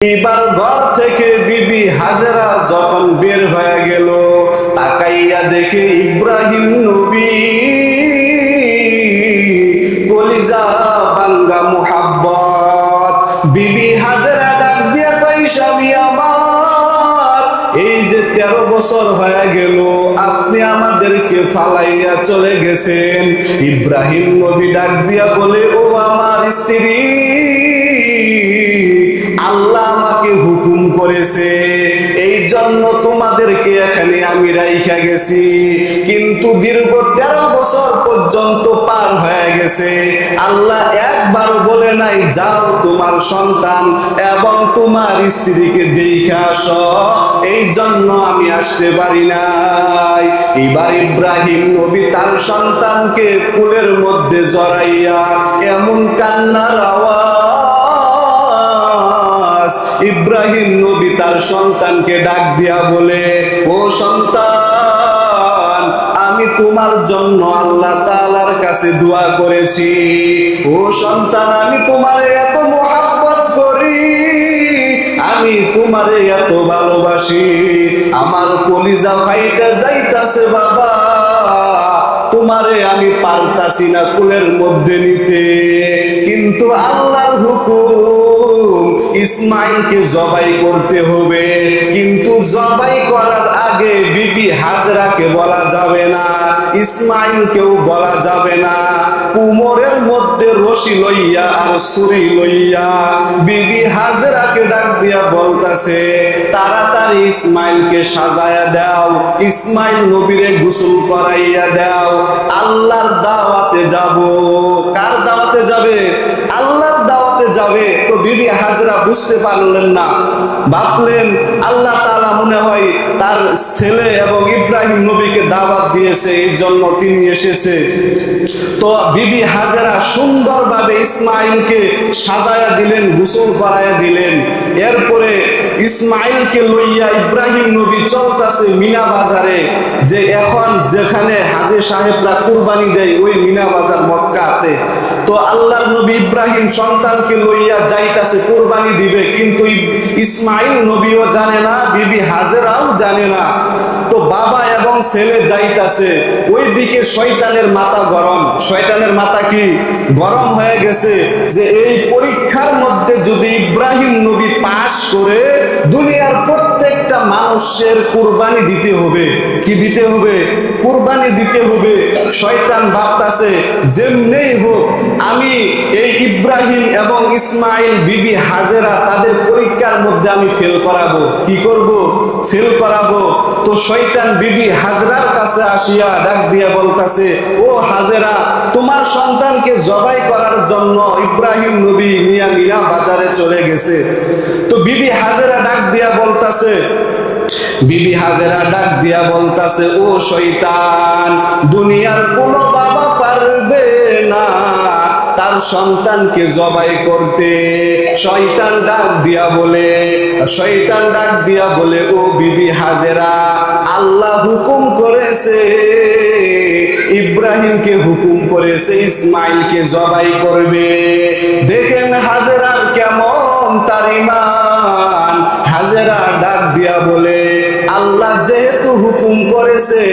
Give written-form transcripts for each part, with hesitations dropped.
এবার ঘর থেকে বিবি হাজেরা যখন বের হয়ে গেল, তাকাইয়া দেখে ইব্রাহিম নবী, কলিজা বাঙ্গা মুহাব্বত। বিবি হাজেরা ডাক দিয়া কই, স্বামী আমার, এই যে 13 বছর হয়ে গেল আপনি আমাদেরকে ফালাইয়া চলে গেছেন। ইব্রাহিম নবী ডাক দিয়া বলে, ও আমার স্ত্রী, আল্লাহ আমাকে হুকুম করেছে, এই জন্য তোমাদেরকে এখানে আমি রাইখা গেছি। কিন্তু দীর্ঘ 13 বছর পর্যন্ত পার হয়ে গেছে, আল্লাহ একবার বলে নাই যাও তোমার সন্তান এবং তোমার স্ত্রীকে দেখা আসো, এই জন্য আমি আসতে পারি নাই। এবার ইব্রাহিম নবী তার সন্তানকে কোলের মধ্যে জড়াইয়া এমন কান্নার আওয়াজ, ইব্রাহিম নবী তার সন্তানকে ডাক দিয়া বলে, ও সন্তান, আমি তোমার জন্য আল্লাহ তাআলার কাছে দোয়া করেছি। ও সন্তান, আমি তোমারে এত মোহাব্বত করি, আমি তোমারে এত ভালোবাসি, আমার কলিজা ফাইটা যাইতাছে বাবা, তোমারে আমি পারতাছি না কোলের মধ্যে নিতে। কিন্তু আল্লাহর হুকুম, ইসমাইলকে জবাই করতে হবে। কিন্তু জবাই করার আগে বিবি হাজরাকে বলা যাবে না, ইসমাইলকেও বলা যাবে না। কুমোরের মধ্যে রশি লইয়া আর ছুরি লইয়া বিবি হাজরাকে ডাক দিয়া বলতাছে, তাড়াতাড়ি ইসমাইলকে সাজায়া দাও, ইসমাইল নবীরে গোসল করাইয়া দাও, আল্লাহর দাওয়াতে যাব। কার দাওয়াতে যাবে? আল্লাহর দাওয়াতে যাবে। তো বিবি হাজরা বুঝতে পারলেন না, ভাবলেন আল্লাহ তাআলা মনে হয় তার ছেলে এবং ইব্রাহিম নবীকে দাওয়াত দিয়েছে, এই জন্য তিনি এসেছে। তো বিবি হাজরা সুন্দরভাবে ইসমাইলকে সাজায়া দিলেন, গোসল করাইয়া দিলেন। এরপরে ইসমাইলকে লইয়া ইব্রাহিম নবী চলতেছে মিনা বাজারে, যে এখন যেখানে হাজী সাহেবরা কুরবানি দেয় ওই মিনা বাজার মক্কাতে। তো আল্লাহর নবী ইব্রাহিম সন্তানকে লইয়া যাইতাছে কুরবানি দিবে, কিন্তু ইসমাইল নবীও জানে না, বিবি হাজরাও জানে না। তো বাবা এবং ছেলে যাইতাছে, ওইদিকে শয়তানের মাথা গরম। শয়তানের মাথা কি গরম হয়ে গেছে যে এই পরীক্ষার মধ্যে যদি ইব্রাহিম নবী পাস করে, দুনিয়ার প্রত্যেকটা মানুষের কুরবানি দিতে হবে। কি দিতে হবে? কুরবানি দিতে হবে। শয়তান ভাবতাছে যেমনেই হোক আমি এই ইব্রাহিম এবং ইসমাইল বিবি হাজেরা তাদের পরীক্ষার মধ্যে আমি ফেল করাবো। কি করব? ফেল করাবো। তো শয়তান বিবি হাজরার কাছে আসিয়া ডাক দিয়া বলতাছে, ও হাজেরা, তোমার সন্তানকে জবাই করার জন্য ইব্রাহিম নবী মিয়া মিনা বাজারে চলে গেছে। তো বিবি হাজেরা ডাক দিয়া বলতাছে, বিবি হাজেরা ডাক দিয়া বলতাছে, ও শয়তান, দুনিয়ার কোনো বাবা পারবে না তার সন্তানকে জবাই করতে। শয়তান ডাক দিয়া বলে, ও বিবি হাজেরা, আল্লাহ হুকুম করেছে, ইব্রাহিমকে হুকুম করেছে ইসমাইলকে জবাই করবে। দেখেন হাজেরার কেমন তার ঈমান। হাজেরা ডাক দিয়া বলে, আল্লাহ যেহেতু হুকুম করেছে,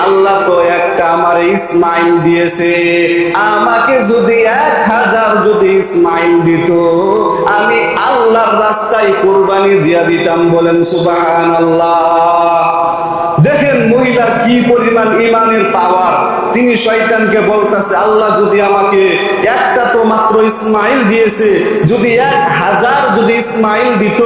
আল্লাহ তো একটা আমার ইসমাইল দিয়েছে, আমাকে যদি 1000 যদি ইসমাইল দিত, আমি আল্লাহর রাস্তায় কুরবানি দিয়া দিতাম। বলেন সুবহানাল্লাহ। দেখেন মহিলা কি পরিমাণ ঈমানের পাওয়ার। তিনি শয়তানকে বলতেছে, আল্লাহ যদি আমাকে একটা তো মাত্র ইসমাইল দিয়েছে, যদি 1000 যদি ইসমাইল দিত,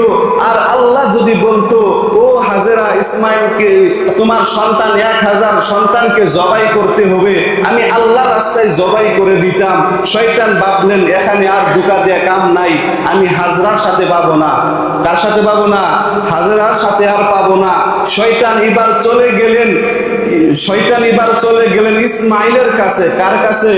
আর আল্লাহ যদি বলতো, ও হাজেরা, ইসমাইলকে তোমার সন্তান 1000 সন্তানকে জবাই করতে হবে, আমি আল্লাহর রাস্তায় জবাই করে দিতাম। শয়তান ভাবলেন এখানে আর ধোঁকা দেয়া কাম নাই, আমি হাজরার সাথে পাবো না। কার সাথে পাবো না? হাজরার সাথে আর পাবো না। শয়তান এবার চলে গেলেন ইসমাইলের কাছে। কার কাছে?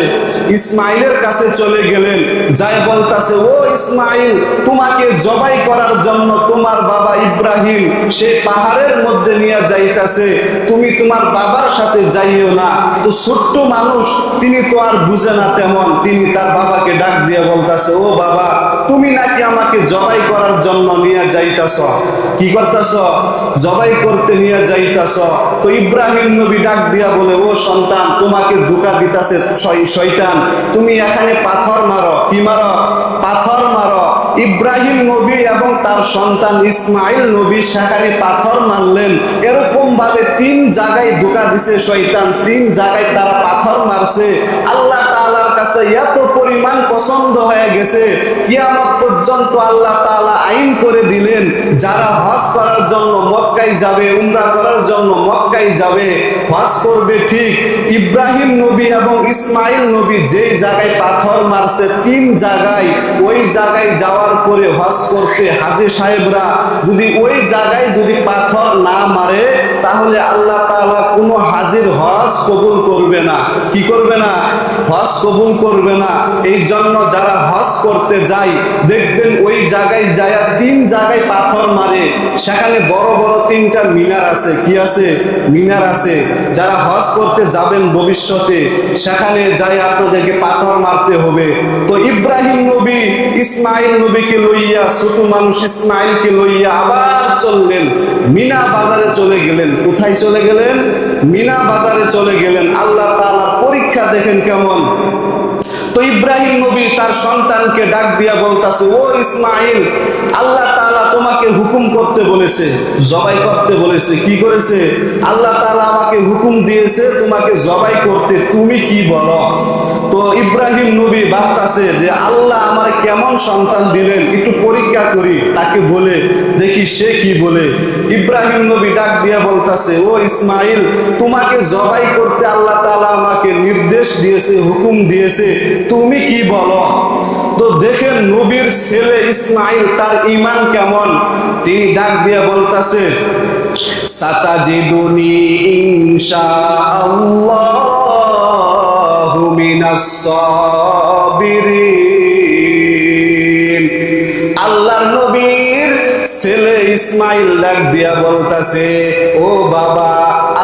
ইসমাইলের কাছে চলে গেলেন। যাই বলতাছে, ও ইসমাইল, তোমাকে জবাই করার জন্য তোমার তোমার বাবা ইব্রাহিম সে পাহাড়ের মধ্যে নিয়ে যাইতাছে, তুমি তোমার বাবার সাথে যাইও না। তো ছোট্ট মানুষ, তিনি তো আর বুঝে না তেমন, তিনি তার বাবাকে ডাক দিয়ে বলতাছে, ও বাবা, তুমি নাকি আমাকে জবাই করার জন্য নিয়ে যাইতাছ, কি করতেছ? জবাই করতে নিয়ে যাইতাছ। তো ইব্রাহিম নবী ডাক দিয়া বলে, ও সন্তান, তোমাকে ধোঁকা দিতাছে শয়তান, তুমি এখানে পাথর মারো। কি মারো? পাথর মারো। ইব্রাহিম নবী এবং তার সন্তান ইসমাইল নবী সেখানে পাথর মারলেন। এরকম ভাবে 3 জায়গায় ধোঁকা দিছে শয়তান, 3 জায়গায় তারা পাথর মারছে। আল্লাহ তাআলার কাছে এত পরিমাণ পছন্দ হয়ে গেছে, কিয়ামত পর্যন্ত আল্লাহ তাআলা আইন করে দিলেন, যারা হজ করার জন্য মক্কায় যাবে, উমরা করার জন্য মক্কায় যাবে, হজ করবে ঠিক। ইব্রাহিম নবী এবং ইসমাইল নবী যেই জায়গায় পাথর মারছে 3 জায়গায়, ওই জায়গায় যাওয়ার পরে হজ করতে হাজী সাহেবরা যদি ওই জায়গায় যদি পাথর না মারে, তাহলে আল্লাহ তাআলা কোনো হাজীর হজ কবুল করবে না। কি করবে না? হজ কবুল করবে না। এই জন্য যারা হজ করতে যায়, দেখবেন ওই জায়গায় যায় 3 জায়গায় পাথর মারে, সেখানে বড় বড় 3টা মিনার আছে। কি আছে? মিনার আছে। যারা হজ করতে যাবেন ভবিষ্যতে, সেখানে যাই আপনাদেরকে পাথর মারতে হবে। তো ইব্রাহিম নবী ইসমাইল নবীকে লইয়া, ছোট মানুষ ইসমাইলকে লইয়া আবার চললেন, মিনা বাজারে চলে গেলেন। কোথায় চলে গেলেন? মিনা বাজারে চলে গেলেন। আল্লাহ তাআলার পরীক্ষা দেখেন কেমন। তো ইব্রাহিম নবী তার সন্তানকে ডাক দিয়া বলতাছে, ও ইসমাইল, আল্লাহ তাআলা তোমাকে হুকুম করতে বলেছে, জবাই করতে বলেছে। কি করেছে? আল্লাহ তাআলা আমাকে হুকুম দিয়েছে তোমাকে জবাই করতে, তুমি কি বলো? তো ইব্রাহিম নবী ভাবতাছে যে আল্লাহ আমার কেমন সন্তান দিলেন, একটু পরীক্ষা করি, তাকে বলে দেখি সে কি বলে। ইব্রাহিম নবী ডাক দিয়া বলতাছে, ও ইসমাইল, তোমাকে জবাই করতে আল্লাহ তাআলা আমাকে নির্দেশ দিয়েছে, হুকুম দিয়েছে, তুমি কি বলো? তো দেখেন নবীর ছেলে ইসমাইল, তার ঈমান কেমন। তিনি ডাক দিয়া বলতাছে, সাতাজিদুনি ইনশাআল্লাহু মিনাস সাবিরিন। আল্লাহর নবীর ছেলে ইসমাইল ডাক দিয়া বলতাছে, ও বাবা,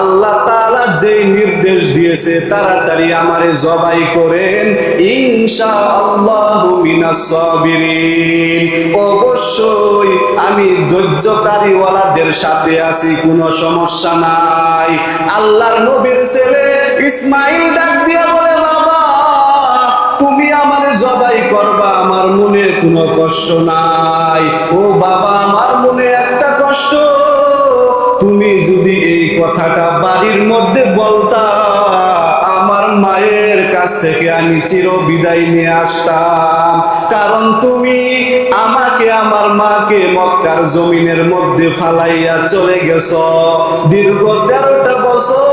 আল্লাহ তাআলা যে নির্দেশ দিয়েছে তাড়াতাড়ি আমারে জবাই করেন, ইনশাআল্লাহু মিনাস সাবিরিন। অবশ্যই আমি ধৈর্যকারীওয়ালাদের সাথে আছি, কোনো সমস্যা নাই। আল্লাহর নবীর ছেলে ইসমাইল ডাক দিয়া বলে, বাবা, তুমি আমারে জবাই করবা, আমার মনে কোনো কষ্ট নাই। ও বাবা, আমার মনে একটা কষ্ট, তুমি যদি এই কথাটা বাড়ির মধ্যে বলতা, আমার মায়ের কাছ থেকে আমি চির বিদায় নিয়ে আসতাম। কারণ তুমি আমাকে, আমার মাকে মক্কার জমিনের মধ্যে ফালাইয়া চলে গেছ দীর্ঘ 13টা বছর।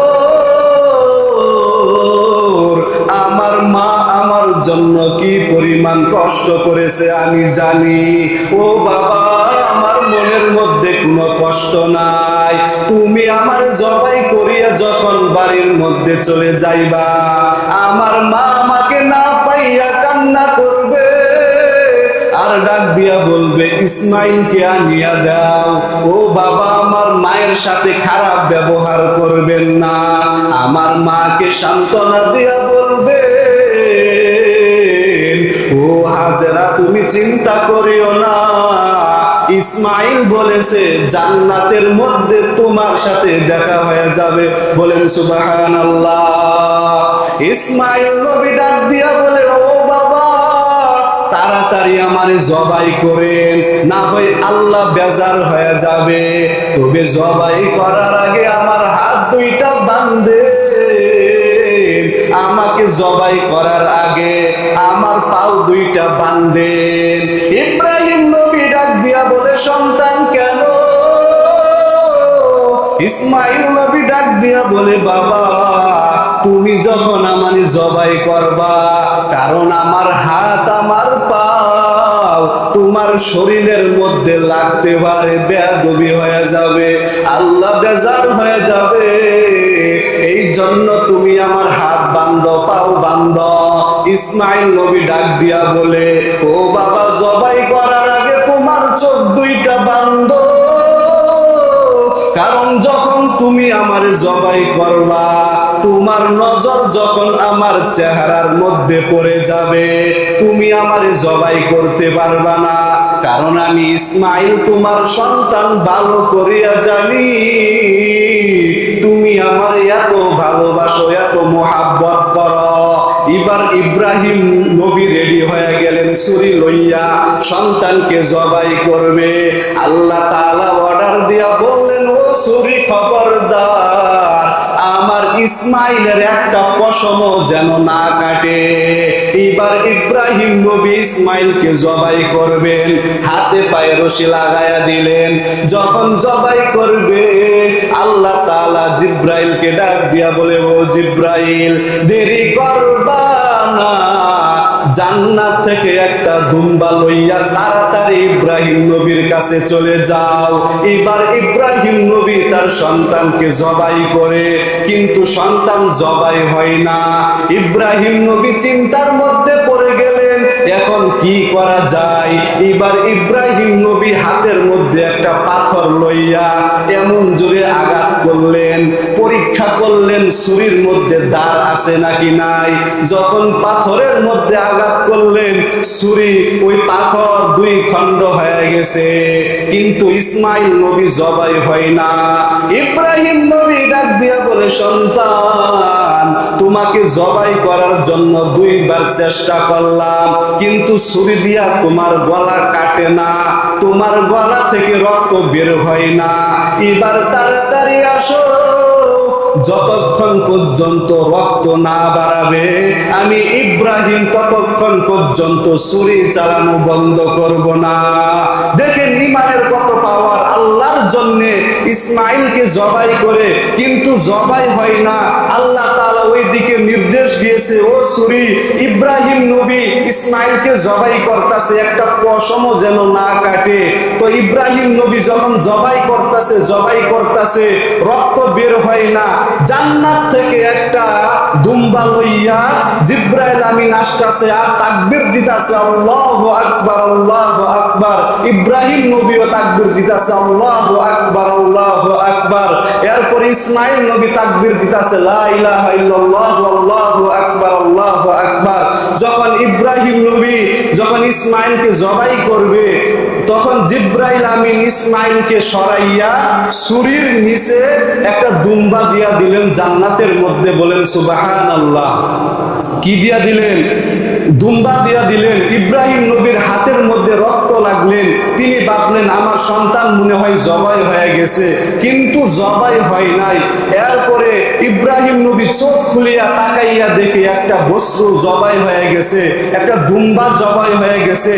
আমার মা আমার জন্য কি পরিমাণ কষ্ট করেছে আমি জানি। ও বাবা, আমার মনের মধ্যে কোনো কষ্ট নাই। তুমি আমার জবাই করিয়া যখন বাড়ির মধ্যে চলে যাইবা, আমার মা আমাকে না পাইয়া কান্না করবে, আর ডাক দিয়া বলবে, ইসমাইলকে আনিয়া দাও। ও বাবা, আমার মায়ের সাথে খারাপ ব্যবহার করবেন না। আমার মাকে সান্ত্বনা দিয়া বলবে, ও হাজেরা, তুমি চিন্তা করিও না, ইসমাইল বলেছে জান্নাতের মধ্যে তোমার সাথে দেখা হয়ে যাবে। বলেন সুবহানাল্লাহ। ইসমাইল নবী ডাক দিয়া বলে, ও বাবা, তাড়াতাড়ি আমারে জবাই করেন, না হয় আল্লাহ বেজার হয়ে যাবে। তবে জবাই করার আগে আমার হাত 2টা বাঁধে, আমাকে জবাই করার আগে আমার পাও 2টা বাঁধেন। ইব্রাহিম নবী ডাক দিয়া বলে, সন্তান কেন? ইসমাইল নবী ডাক দিয়া বলে, বাবা, তুমি যখন আমারে জবাই করবা, কারণ আমার হাত, আমার পাও তোমার শরীরের মধ্যে লাগতে পারে, বেয়াদবি হয়ে যাবে, আল্লাহ বেজার হয়ে যাবে। এই জন্য তুমি আমার হাত বাঁধো, পাও বাঁধো। ইসমাইল নবী ডাক দিয়া বলে, ও বাবা, জবাই করার আগে তোমার চোখ 2টা বাঁধো। জবাই করবা, তোমার নজর যখন আমার চেহারার মধ্যে পড়ে যাবে, তুমি আমারে জবাই করতে পারবা না। কারণ আমি ইসমাইল তোমার সন্তান ভালো করিয়া জানি, তুমি আমার এত ভালোবাসো, এত মোহাব্বত করো। এবার ইব্রাহিম নবী রেডি হয়ে গেলেন ছুরি লইয়া, সন্তানকে জবাই করবে। আল্লাহ তাআলা অর্ডার দিয়া বললেন, ও ছুরি খবরদার, আমার ইসমাইলের একটা পশমও যেন না কাটে। এবার ইব্রাহিম নবী ইসমাইলকে জবাই করবেন, হাতে পায়ে রশি লাগায়া দিলেন। যখন জবাই করবে, আল্লাহ তাআলা জিব্রাইলকে ডাক দিয়া বলে, ও জিব্রাইল, দেরি করবা না, জান্নাত থেকে একটা দুম্বা লইয়া তাড়াতাড়ি ইব্রাহিম নবীর কাছে চলে যাও। এবার ইব্রাহিম নবী তার সন্তানকে জবাই করে, কিন্তু সন্তান জবাই হয় না। ইব্রাহিম নবী চিন্তার মধ্যে পড়ে গেলেন, এখন কি করা যায়। এবার ইব্রাহিম নবী হাতের মধ্যে একটা পাথর লইয়া এমন জোরে আঘাত করলেন, পরীক্ষা করলেন ছুরির মধ্যে দাঁড় আছে নাকি নাই। যখন পাথরের মধ্যে আঘাত করলেন, ছুরি ওই পাথর দুই খণ্ড হয়ে গেছে, কিন্তু ইসমাইল নবী জবাই হয় না। ইব্রাহিম নবী ডাক দিয়া বলে, সন্তান, তোমাকে জবাই করার জন্য দুইবার চেষ্টা করলাম, কিন্তু ছুরি দিয়া তোমার গলা কাটে না, তোমার গলা থেকে রক্ত বের হয় না। এবার তাড়াতাড়ি আসো, যতক্ষণ পর্যন্ত রক্ত না বাড়াবে আমি ইব্রাহিম ততক্ষণ পর্যন্ত ছুরি চালানো বন্ধ করব না। দেখেন ঈমানের কত পাওয়ার। আল্লাহর জন্য ইসমাইলকে জবাই করে, কিন্তু জবাই হয় না। আল্লাহ তাআলা ওই দিকে নির্দেশ দিয়েছে, ও ছুরি, ইব্রাহিম নবী ইসমাইলকে জবাই করতেছে, একটা পশমও যেন না কাটে। তো ইব্রাহিম নবী যখন জবাই করতেছে, রক্ত বের হয় না। জান্নাত থেকে একটা দুম্বা লইয়া জিব্রাইল আমিন আসতেছে আর তাকবীর দিতেছে, আল্লাহু আকবার, আল্লাহু আকবার। ইব্রাহিম নবীও তাকবীর দিতেছে, আল্লাহু আকবার, আল্লাহু আকবার। এরপর ইসমাইল নবী তাকবীর দিতেছে, লা ইলাহা ইল্লাল্লাহু, আল্লাহু আকবার, আল্লাহু আকবার। যখন ইব্রাহিম নবী যখন ইসমাইলকে জবাই করবে, তখন জিব্রাইল আমিন ইসমাইলকে সরাইয়া ছুরির নিচে একটা দুম্বা দিয়া দিলেন জান্নাতের মধ্যে। বলেন সুবহানাল্লাহ। কি দিয়া দিলেন? দুম্বা দিয়া দিলেন। ইব্রাহিম নবীর হাতের মধ্যে রক্ত লাগলেন। তিনি ভাবলেন, আমার সন্তান মনে হয় জবাই হয়ে গেছে, কিন্তু জবাই হয় নাই। এরপরে ইব্রাহিম নবী চোখ খুলিয়া তাকাইয়া দেখে একটা বস্তু জবাই হয়ে গেছে, একটা দুম্বা জবাই হয়ে গেছে,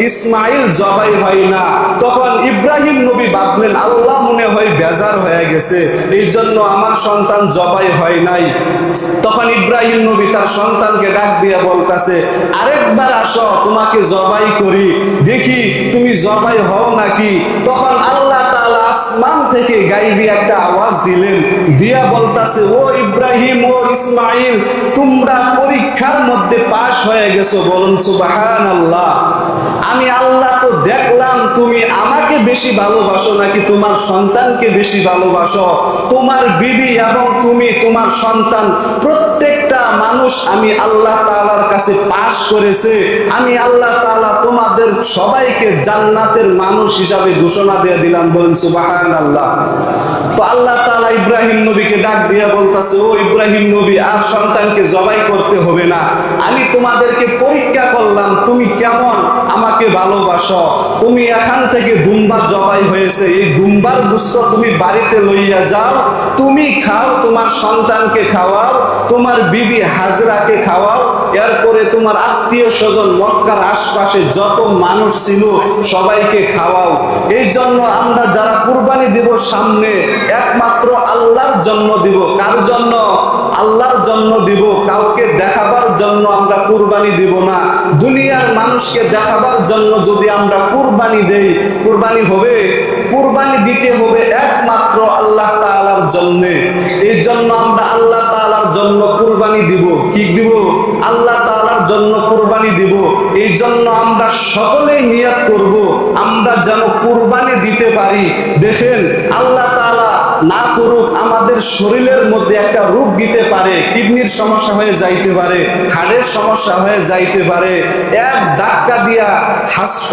ইসমাইল জবাই হয় না। তখন ইব্রাহিম নবী ভাবলেন, আল্লাহ মনে হয় বেজার হয়ে গেছে, এই জন্য আমার সন্তান জবাই হয় নাই। তখন ইব্রাহিম নবী তার সন্তানকে ডাক দিয়া বলতাছে, আরেকবার আসো, তোমাকে জবাই করি, দেখি তুমি জবাই হও নাকি। তখন আল্লাহ তাআলা আসমান থেকে গায়বী একটা আওয়াজ দিলেন, দিয়া বলতাছে, ও ইব্রাহিম, ও ইসমাইল, তোমরা পরীক্ষার মধ্যে পাশ হয়ে গেছো। বলুন সুবহানাল্লাহ। আমি আল্লাহ তো দেখলাম তুমি আমাকে বেশি ভালোবাসো নাকি তোমার সন্তানকে বেশি ভালোবাসো। তোমার বিবি এবং তুমি, তোমার সন্তান, প্রত্যেকটা মানুষ আমি আল্লাহ তাআলার কাছে পাশ করেছে। আমি আল্লাহ তাআলা তোমাদের সবাইকে জান্নাতের মানুষ হিসাবে ঘোষণা দিয়ে দিলাম। বলেন সুবহানাল্লাহ। তো আল্লাহ তাআলা ইব্রাহিম নবীকে ডাক দিয়ে বলতাছে, ও ইব্রাহিম নবী, আর সন্তানকে জবাই করতে হবে না। আমি তোমাদেরকে পরীক্ষা করলাম তুমি কেমন আমাকে ভালোবাসো। তুমি এখান থেকে দুম্বা জবাই হয়েছে, এই দুম্বার গোশত তুমি বাড়িতে লইয়া যাও, তুমি খাও, তোমার সন্তানকে খাওয়াও, তোমার বিবি হাজরাকে খাওয়াও, এরপরে তোমার আত্মীয় স্বজন মক্কার আশপাশে যত মানুষ ছিল সবাইকে খাওয়াও। এই জন্য আমরা যারা কুরবানি দিব সামনে, একমাত্র আল্লাহর জন্য দিব। কার জন্য? আল্লাহর জন্য দিব। কাউকে দেখাবার জন্য আমরা কুরবানি দিব না। দুনিয়ার মানুষকে দেখাবার জন্য যদি আমরা কুরবানি দেই, কুরবানি হবে? কুরবানি দিতে হবে একমাত্র আল্লাহ তাআলার জন্য। এই জন্য আমরা আল্লাহ তাআলার জন্য কুরবানি দিব। কি দিব? আল্লাহ তাআলার জন্য কুরবানি দিব। এই জন্য আমরা সকলেই নিয়ত করব আমরা যেন কুরবানি দিতে পারি। দেখেন আল্লাহ তাআলা না করুক, আমাদের শরীরের মধ্যে একটা রোগ দিতে পারে, কিডনির সমস্যা হয়ে যাইতে পারে, হার্টের সমস্যা হয়ে যাইতে পারে, এক ধাক্কা দিয়া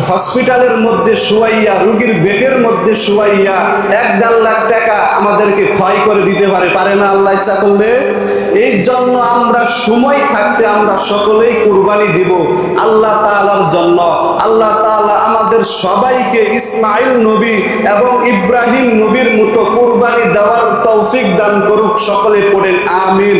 হসপিটালের মধ্যে শুয়াইয়া, রোগীর বেডের মধ্যে শুয়াইয়া 1-1.5 লাখ টাকা আমাদেরকে ক্ষয় করে দিতে পারে, পারে না আল্লাহ ইচ্ছা করলে? এই জন্য আমরা সময় থাকতে আমরা সকলেই কুরবানি দিব আল্লাহ তাআলার জন্য। আল্লাহ তাআলা আমাদের সবাইকে ইসমাইল নবী এবং ইব্রাহিম নবীর মতো কুরবানি দেওয়ার তৌফিক দান করুক। সকলে পড়েন আমিন।